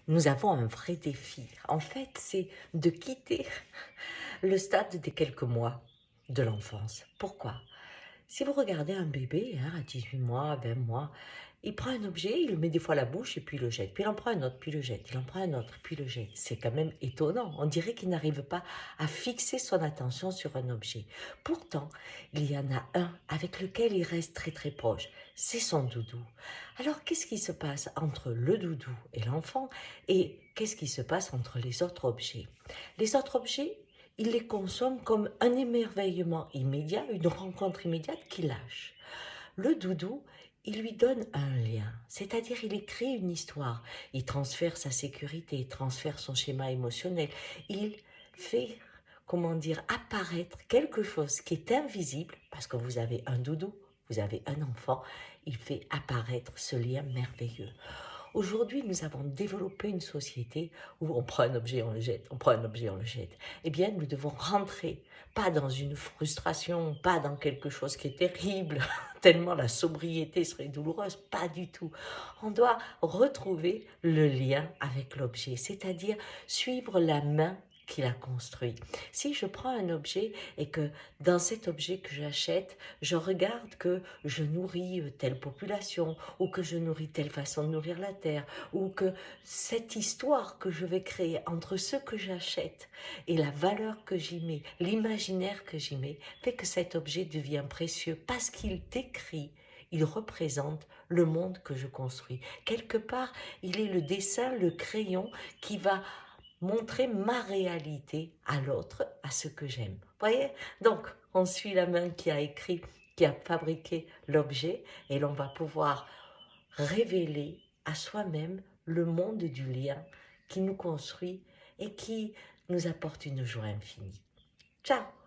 nous avons un vrai défi. En fait, c'est de quitter le stade des quelques mois de l'enfance. Pourquoi? Si vous regardez un bébé à 18 mois, 20 mois, il prend un objet, il le met des fois à la bouche et puis il le jette. Puis il en prend un autre, puis il le jette. Il en prend un autre, puis il le jette. C'est quand même étonnant. On dirait qu'il n'arrive pas à fixer son attention sur un objet. Pourtant, il y en a un avec lequel il reste très très proche. C'est son doudou. Alors, qu'est-ce qui se passe entre le doudou et l'enfant et qu'est-ce qui se passe entre les autres objets? Les autres objets, il les consomme comme un émerveillement immédiat, une rencontre immédiate qu'il lâche. Le doudou, il lui donne un lien, c'est-à-dire il écrit une histoire, il transfère sa sécurité, il transfère son schéma émotionnel, il fait, comment dire, apparaître quelque chose qui est invisible, parce que vous avez un doudou, vous avez un enfant, il fait apparaître ce lien merveilleux. Aujourd'hui, nous avons développé une société où on prend un objet, on le jette, on prend un objet, on le jette. Eh bien, nous devons rentrer, pas dans une frustration, pas dans quelque chose qui est terrible, tellement la sobriété serait douloureuse, pas du tout. On doit retrouver le lien avec l'objet, c'est-à-dire suivre la main qui l'a construit. Si je prends un objet et que dans cet objet que j'achète, je regarde que je nourris telle population ou que je nourris telle façon de nourrir la terre ou que cette histoire que je vais créer entre ce que j'achète et la valeur que j'y mets, l'imaginaire que j'y mets, fait que cet objet devient précieux parce qu'il décrit, il représente le monde que je construis. Quelque part, il est le dessin, le crayon qui va montrer ma réalité à l'autre, à ce que j'aime. Vous voyez? Donc, on suit la main qui a écrit, qui a fabriqué l'objet, et l'on va pouvoir révéler à soi-même le monde du lien qui nous construit et qui nous apporte une joie infinie. Ciao!